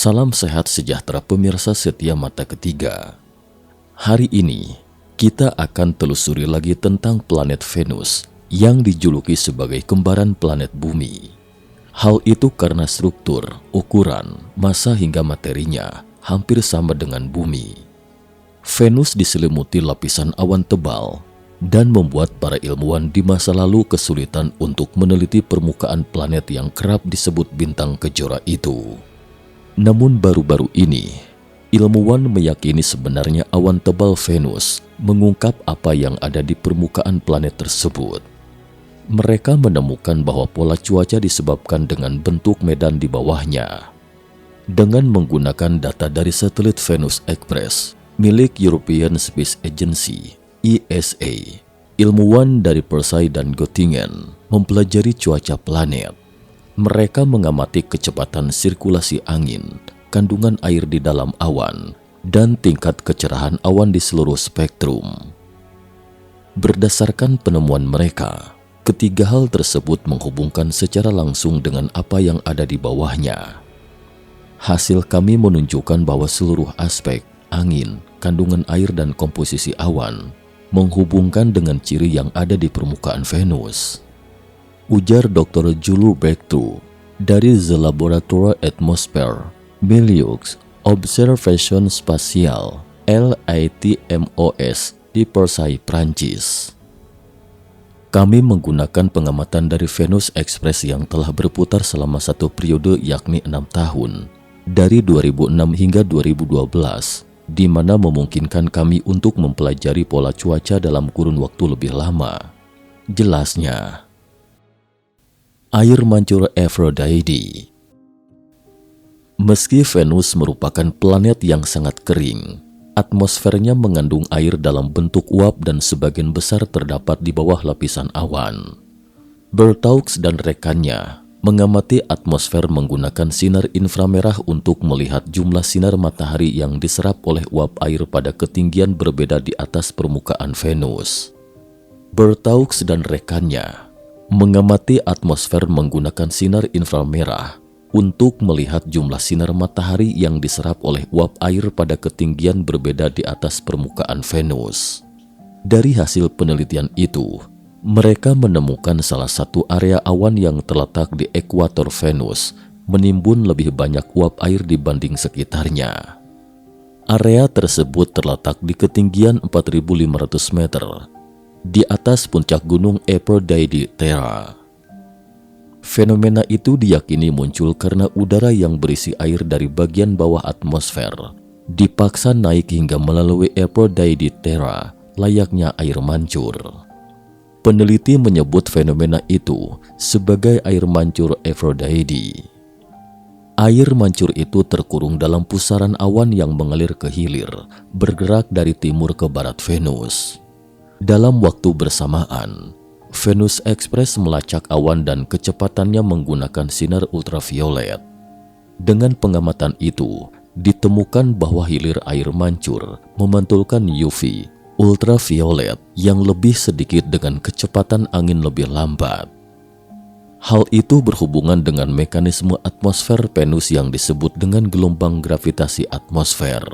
Salam sehat sejahtera pemirsa setia Mata Ketiga. Hari ini kita akan telusuri lagi tentang planet Venus yang dijuluki sebagai kembaran planet Bumi. Hal itu karena struktur, ukuran, massa hingga materinya hampir sama dengan Bumi. Venus diselimuti lapisan awan tebal dan membuat para ilmuwan di masa lalu kesulitan untuk meneliti permukaan planet yang kerap disebut bintang kejora itu. Namun baru-baru ini, ilmuwan meyakini sebenarnya awan tebal Venus mengungkap apa yang ada di permukaan planet tersebut. Mereka menemukan bahwa pola cuaca disebabkan dengan bentuk medan di bawahnya. Dengan menggunakan data dari satelit Venus Express milik European Space Agency (ESA), ilmuwan dari Persei dan Göttingen mempelajari cuaca planet. Mereka mengamati kecepatan sirkulasi angin, kandungan air di dalam awan, dan tingkat kecerahan awan di seluruh spektrum. Berdasarkan penemuan mereka, ketiga hal tersebut menghubungkan secara langsung dengan apa yang ada di bawahnya. Hasil kami menunjukkan bahwa seluruh aspek, angin, kandungan air dan komposisi awan menghubungkan dengan ciri yang ada di permukaan Venus. Ujar Dr. Jules Berthoud dari The Laboratoire Atmosphère Milieux Observation Spatiale (LATMOS) di Persei, Prancis. Kami menggunakan pengamatan dari Venus Express yang telah berputar selama satu periode yakni 6 tahun, dari 2006 hingga 2012, di mana memungkinkan kami untuk mempelajari pola cuaca dalam kurun waktu lebih lama. Jelasnya. Air mancur Aphrodite. Meski Venus merupakan planet yang sangat kering, atmosfernya mengandung air dalam bentuk uap dan sebagian besar terdapat di bawah lapisan awan. Bertaux dan rekannya mengamati atmosfer menggunakan sinar inframerah untuk melihat jumlah sinar matahari yang diserap oleh uap air pada ketinggian berbeda di atas permukaan Venus. Bertaux dan rekannya mengamati atmosfer menggunakan sinar inframerah untuk melihat jumlah sinar matahari yang diserap oleh uap air pada ketinggian berbeda di atas permukaan Venus. Dari hasil penelitian itu, mereka menemukan salah satu area awan yang terletak di ekuator Venus menimbun lebih banyak uap air dibanding sekitarnya. Area tersebut terletak di ketinggian 4.500 meter di atas puncak gunung Aphrodite Terra. Fenomena itu diyakini muncul karena udara yang berisi air dari bagian bawah atmosfer dipaksa naik hingga melalui Aphrodite Terra layaknya air mancur. Peneliti menyebut fenomena itu sebagai air mancur Aphrodite. Air mancur itu terkurung dalam pusaran awan yang mengalir ke hilir, bergerak dari timur ke barat Venus. Dalam waktu bersamaan, Venus Express melacak awan dan kecepatannya menggunakan sinar ultraviolet. Dengan pengamatan itu, ditemukan bahwa hilir air mancur memantulkan UV, ultraviolet, yang lebih sedikit dengan kecepatan angin lebih lambat. Hal itu berhubungan dengan mekanisme atmosfer Venus yang disebut dengan gelombang gravitasi atmosfer.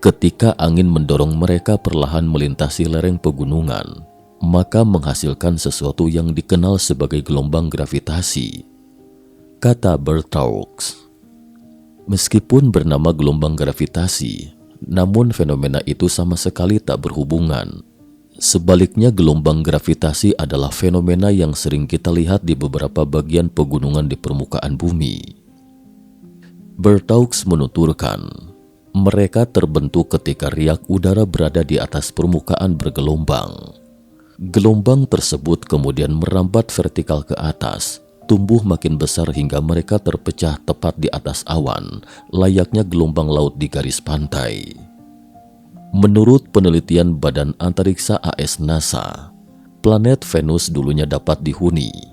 Ketika angin mendorong mereka perlahan melintasi lereng pegunungan, maka menghasilkan sesuatu yang dikenal sebagai gelombang gravitasi, kata Bertaux. Meskipun bernama gelombang gravitasi, namun fenomena itu sama sekali tak berhubungan. Sebaliknya, gelombang gravitasi adalah fenomena yang sering kita lihat di beberapa bagian pegunungan di permukaan bumi. Bertaux menuturkan, mereka terbentuk ketika riak udara berada di atas permukaan bergelombang. Gelombang tersebut kemudian merambat vertikal ke atas, tumbuh makin besar hingga mereka terpecah tepat di atas awan, layaknya gelombang laut di garis pantai. Menurut penelitian Badan Antariksa AS NASA, planet Venus dulunya dapat dihuni.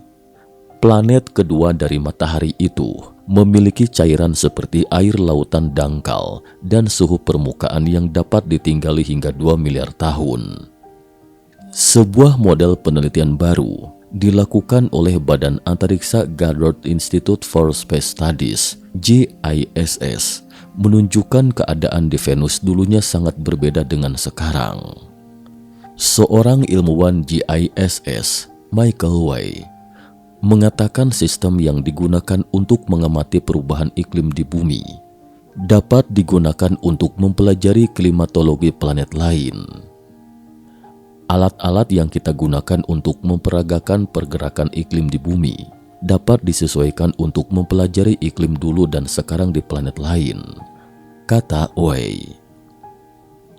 Planet kedua dari matahari itu memiliki cairan seperti air lautan dangkal dan suhu permukaan yang dapat ditinggali hingga 2 miliar tahun. Sebuah model penelitian baru dilakukan oleh Badan Antariksa Goddard Institute for Space Studies (GISS) menunjukkan keadaan di Venus dulunya sangat berbeda dengan sekarang. Seorang ilmuwan GISS, Michael Way, mengatakan sistem yang digunakan untuk mengamati perubahan iklim di bumi dapat digunakan untuk mempelajari klimatologi planet lain. Alat-alat yang kita gunakan untuk memperagakan pergerakan iklim di bumi dapat disesuaikan untuk mempelajari iklim dulu dan sekarang di planet lain, kata Way.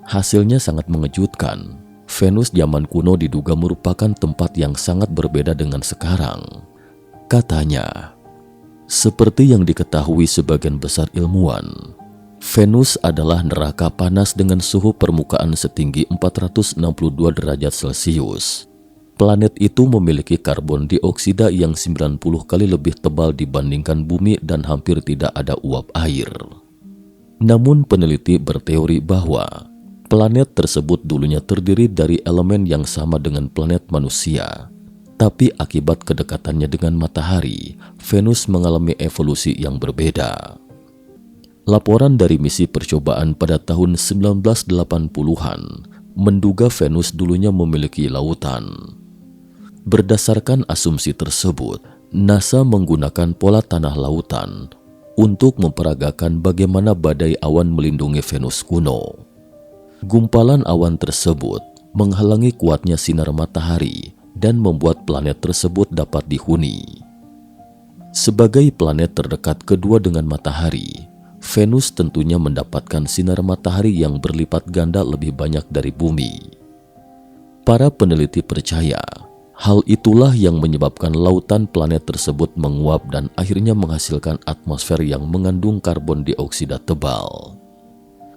Hasilnya sangat mengejutkan. Venus zaman kuno diduga merupakan tempat yang sangat berbeda dengan sekarang, katanya. Seperti yang diketahui sebagian besar ilmuwan, Venus adalah neraka panas dengan suhu permukaan setinggi 462 derajat Celcius. Planet itu memiliki karbon dioksida yang 90 kali lebih tebal dibandingkan bumi dan hampir tidak ada uap air. Namun peneliti berteori bahwa planet tersebut dulunya terdiri dari elemen yang sama dengan planet manusia. Tapi akibat kedekatannya dengan matahari, Venus mengalami evolusi yang berbeda. Laporan dari misi percobaan pada tahun 1980-an menduga Venus dulunya memiliki lautan. Berdasarkan asumsi tersebut, NASA menggunakan pola tanah lautan untuk memperagakan bagaimana badai awan melindungi Venus kuno. Gumpalan awan tersebut menghalangi kuatnya sinar matahari dan membuat planet tersebut dapat dihuni. Sebagai planet terdekat kedua dengan matahari, Venus tentunya mendapatkan sinar matahari yang berlipat ganda lebih banyak dari bumi. Para peneliti percaya, hal itulah yang menyebabkan lautan planet tersebut menguap dan akhirnya menghasilkan atmosfer yang mengandung karbon dioksida tebal.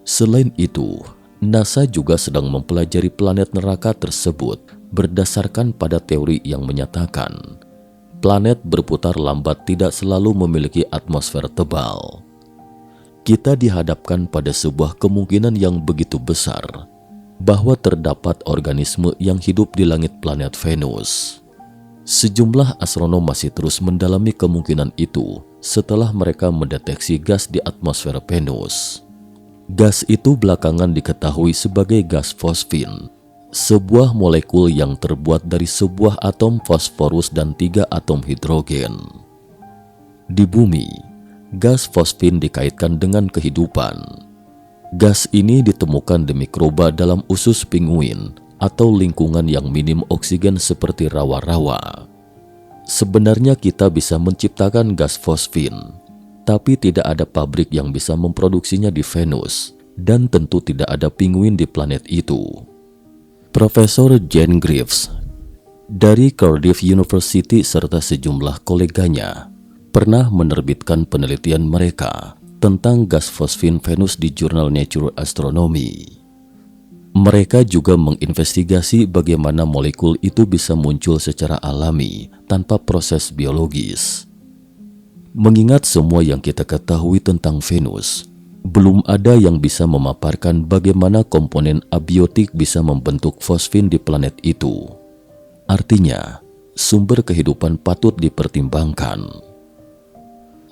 Selain itu, NASA juga sedang mempelajari planet neraka tersebut berdasarkan pada teori yang menyatakan planet berputar lambat tidak selalu memiliki atmosfer tebal. Kita dihadapkan pada sebuah kemungkinan yang begitu besar bahwa terdapat organisme yang hidup di langit planet Venus. Sejumlah astronom masih terus mendalami kemungkinan itu setelah mereka mendeteksi gas di atmosfer Venus. Gas itu belakangan diketahui sebagai gas fosfin, sebuah molekul yang terbuat dari sebuah atom fosforus dan 3 atom hidrogen. Di bumi, gas fosfin dikaitkan dengan kehidupan. Gas ini ditemukan di mikroba dalam usus penguin atau lingkungan yang minim oksigen seperti rawa-rawa. Sebenarnya kita bisa menciptakan gas fosfin, tapi tidak ada pabrik yang bisa memproduksinya di Venus, dan tentu tidak ada penguin di planet itu. Profesor Jane Greaves dari Cardiff University serta sejumlah koleganya pernah menerbitkan penelitian mereka tentang gas fosfin Venus di jurnal Nature Astronomy. Mereka juga menginvestigasi bagaimana molekul itu bisa muncul secara alami tanpa proses biologis. Mengingat semua yang kita ketahui tentang Venus, belum ada yang bisa memaparkan bagaimana komponen abiotik bisa membentuk fosfin di planet itu. Artinya, sumber kehidupan patut dipertimbangkan.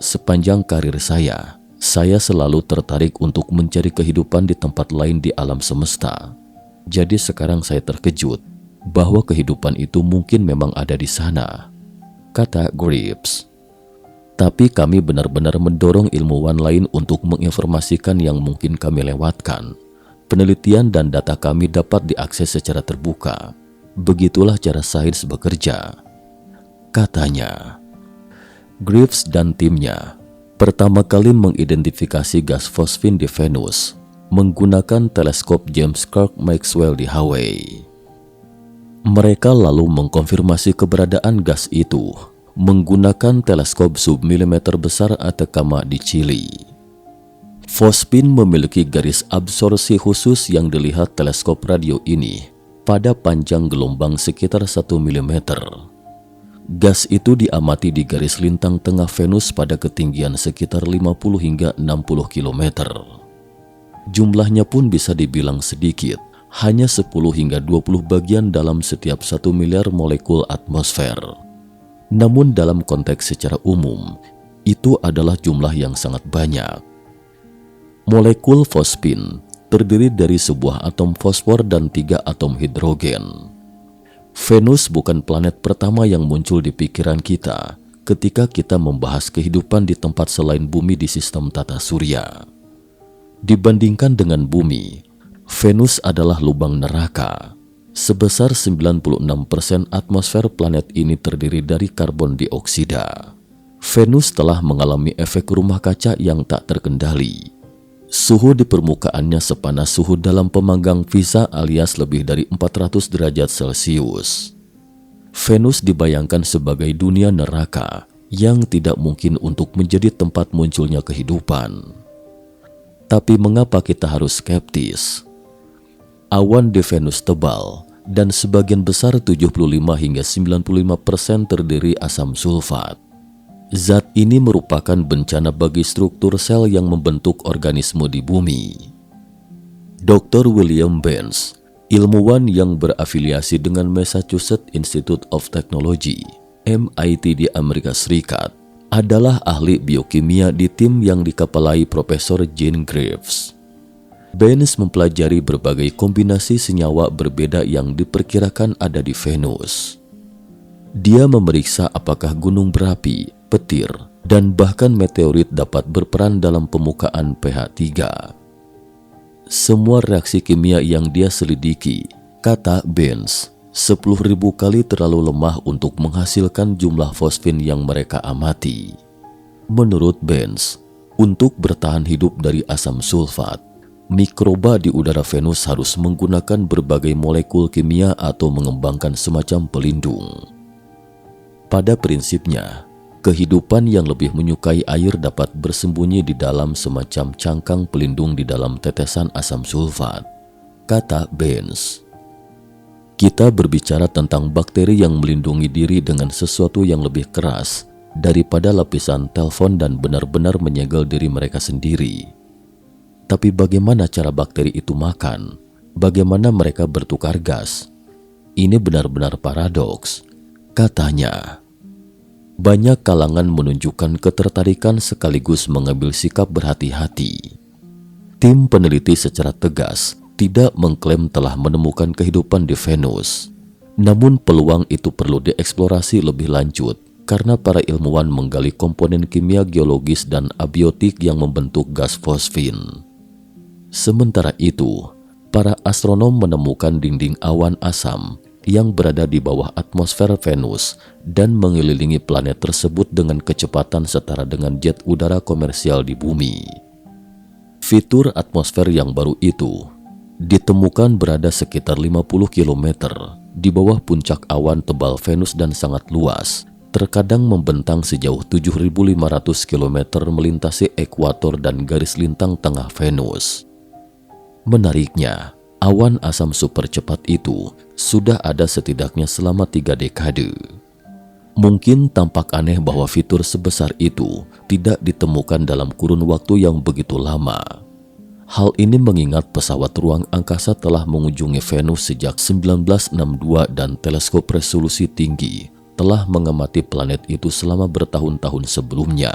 Sepanjang karir saya selalu tertarik untuk mencari kehidupan di tempat lain di alam semesta. Jadi sekarang saya terkejut bahwa kehidupan itu mungkin memang ada di sana, kata Greaves. Tapi kami benar-benar mendorong ilmuwan lain untuk menginformasikan yang mungkin kami lewatkan. Penelitian dan data kami dapat diakses secara terbuka. Begitulah cara sains bekerja, katanya. Greaves dan timnya pertama kali mengidentifikasi gas fosfin di Venus menggunakan teleskop James Clerk Maxwell di Hawaii. Mereka lalu mengkonfirmasi keberadaan gas itu menggunakan teleskop submilimeter besar Atacama di Chili. Fosfin memiliki garis absorpsi khusus yang dilihat teleskop radio ini pada panjang gelombang sekitar 1 mm. Gas itu diamati di garis lintang tengah Venus pada ketinggian sekitar 50 hingga 60 km. Jumlahnya pun bisa dibilang sedikit, hanya 10 hingga 20 bagian dalam setiap 1 miliar molekul atmosfer. Namun dalam konteks secara umum, itu adalah jumlah yang sangat banyak. Molekul fosfin terdiri dari sebuah atom fosfor dan 3 atom hidrogen. Venus bukan planet pertama yang muncul di pikiran kita ketika kita membahas kehidupan di tempat selain bumi di sistem tata surya. Dibandingkan dengan bumi, Venus adalah lubang neraka. Sebesar 96% atmosfer planet ini terdiri dari karbon dioksida. Venus telah mengalami efek rumah kaca yang tak terkendali. Suhu di permukaannya sepanas suhu dalam pemanggang visa alias lebih dari 400 derajat Celcius. Venus dibayangkan sebagai dunia neraka yang tidak mungkin untuk menjadi tempat munculnya kehidupan. Tapi mengapa kita harus skeptis? Awan di Venus tebal dan sebagian besar 75 hingga 95% terdiri asam sulfat. Zat ini merupakan bencana bagi struktur sel yang membentuk organisme di bumi. Dr. William Benz, ilmuwan yang berafiliasi dengan Massachusetts Institute of Technology, MIT di Amerika Serikat, adalah ahli biokimia di tim yang dikepalai Profesor Gene Greaves. Benz mempelajari berbagai kombinasi senyawa berbeda yang diperkirakan ada di Venus. Dia memeriksa apakah gunung berapi, petir, dan bahkan meteorit dapat berperan dalam pemukaan pH 3. Semua reaksi kimia yang dia selidiki, kata Benz, 10.000 kali terlalu lemah untuk menghasilkan jumlah fosfin yang mereka amati. Menurut Benz, untuk bertahan hidup dari asam sulfat, mikroba di udara Venus harus menggunakan berbagai molekul kimia atau mengembangkan semacam pelindung. Pada prinsipnya, kehidupan yang lebih menyukai air dapat bersembunyi di dalam semacam cangkang pelindung di dalam tetesan asam sulfat, kata Benz. Kita berbicara tentang bakteri yang melindungi diri dengan sesuatu yang lebih keras daripada lapisan telepon dan benar-benar menyegel diri mereka sendiri. Tapi bagaimana cara bakteri itu makan? Bagaimana mereka bertukar gas? Ini benar-benar paradoks, katanya. Banyak kalangan menunjukkan ketertarikan sekaligus mengambil sikap berhati-hati. Tim peneliti secara tegas tidak mengklaim telah menemukan kehidupan di Venus. Namun peluang itu perlu dieksplorasi lebih lanjut karena para ilmuwan menggali komponen kimia geologis dan abiotik yang membentuk gas fosfin. Sementara itu, para astronom menemukan dinding awan asam yang berada di bawah atmosfer Venus dan mengelilingi planet tersebut dengan kecepatan setara dengan jet udara komersial di bumi. Fitur atmosfer yang baru itu ditemukan berada sekitar 50 km di bawah puncak awan tebal Venus dan sangat luas, terkadang membentang sejauh 7.500 km melintasi ekuator dan garis lintang tengah Venus. Menariknya, awan asam super cepat itu sudah ada setidaknya selama 3 dekade. Mungkin tampak aneh bahwa fitur sebesar itu tidak ditemukan dalam kurun waktu yang begitu lama. Hal ini mengingat pesawat ruang angkasa telah mengunjungi Venus sejak 1962 dan teleskop resolusi tinggi telah mengamati planet itu selama bertahun-tahun sebelumnya.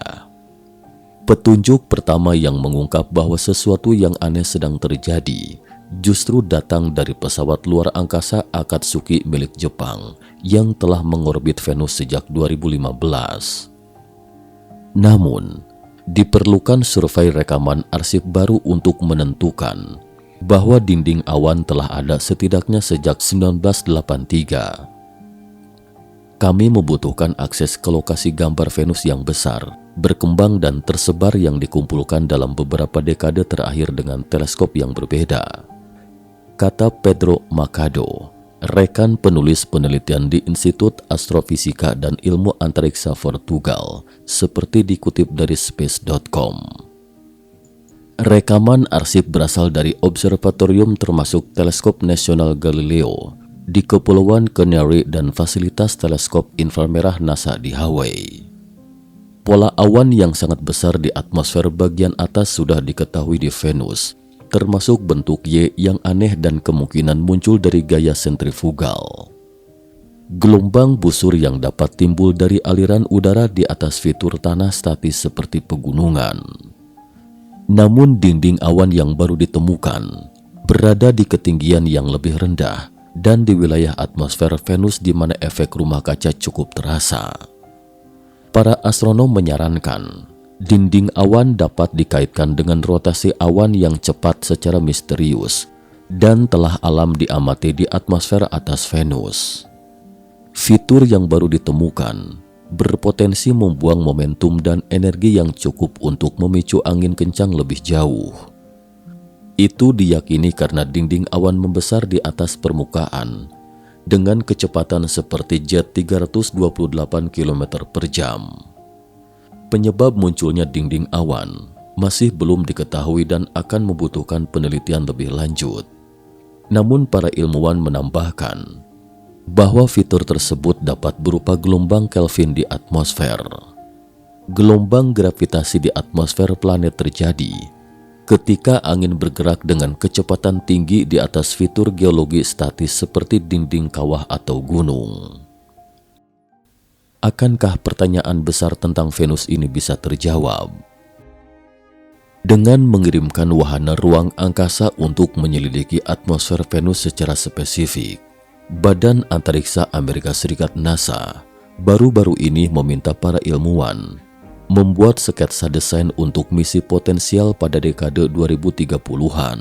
Petunjuk pertama yang mengungkap bahwa sesuatu yang aneh sedang terjadi justru datang dari pesawat luar angkasa Akatsuki milik Jepang yang telah mengorbit Venus sejak 2015. Namun, diperlukan survei rekaman arsip baru untuk menentukan bahwa dinding awan telah ada setidaknya sejak 1983. Kami membutuhkan akses ke lokasi gambar Venus yang besar, berkembang dan tersebar yang dikumpulkan dalam beberapa dekade terakhir dengan teleskop yang berbeda, kata Pedro Machado, rekan penulis penelitian di Institut Astrofisika dan Ilmu Antariksa Portugal, seperti dikutip dari space.com. Rekaman arsip berasal dari observatorium termasuk Teleskop Nasional Galileo di Kepulauan Canary dan fasilitas teleskop inframerah NASA di Hawaii. Pola awan yang sangat besar di atmosfer bagian atas sudah diketahui di Venus, termasuk bentuk Y yang aneh dan kemungkinan muncul dari gaya sentrifugal. Gelombang busur yang dapat timbul dari aliran udara di atas fitur tanah statis seperti pegunungan. Namun dinding awan yang baru ditemukan berada di ketinggian yang lebih rendah dan di wilayah atmosfer Venus di mana efek rumah kaca cukup terasa. Para astronom menyarankan dinding awan dapat dikaitkan dengan rotasi awan yang cepat secara misterius dan telah alam diamati di atmosfer atas Venus. Fitur yang baru ditemukan berpotensi membuang momentum dan energi yang cukup untuk memicu angin kencang lebih jauh. Itu diyakini karena dinding awan membesar di atas permukaan dengan kecepatan seperti jet 328 km per jam. Penyebab munculnya dinding awan masih belum diketahui dan akan membutuhkan penelitian lebih lanjut. Namun para ilmuwan menambahkan bahwa fitur tersebut dapat berupa gelombang Kelvin di atmosfer. Gelombang gravitasi di atmosfer planet terjadi ketika angin bergerak dengan kecepatan tinggi di atas fitur geologi statis seperti dinding kawah atau gunung. Akankah pertanyaan besar tentang Venus ini bisa terjawab? Dengan mengirimkan wahana ruang angkasa untuk menyelidiki atmosfer Venus secara spesifik, Badan Antariksa Amerika Serikat NASA baru-baru ini meminta para ilmuwan membuat sketsa desain untuk misi potensial pada dekade 2030-an.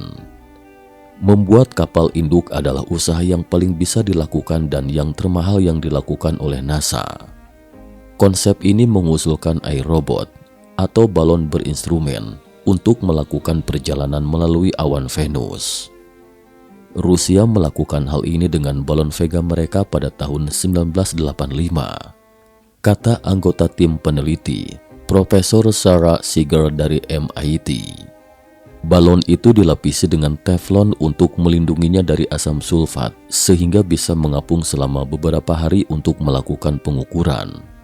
Membuat kapal induk adalah usaha yang paling bisa dilakukan dan yang termahal yang dilakukan oleh NASA. Konsep ini mengusulkan iRobot atau balon berinstrumen untuk melakukan perjalanan melalui awan Venus. Rusia melakukan hal ini dengan balon Vega mereka pada tahun 1985, kata anggota tim peneliti, Profesor Sarah Seeger dari MIT. Balon itu dilapisi dengan teflon untuk melindunginya dari asam sulfat sehingga bisa mengapung selama beberapa hari untuk melakukan pengukuran.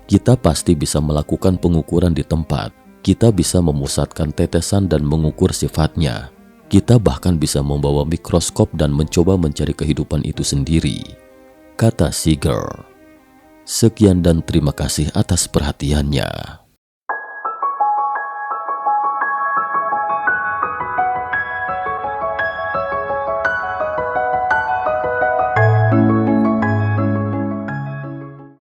Kita pasti bisa melakukan pengukuran di tempat, kita bisa memusatkan tetesan dan mengukur sifatnya. Kita bahkan bisa membawa mikroskop dan mencoba mencari kehidupan itu sendiri, kata Seeger. Sekian dan terima kasih atas perhatiannya.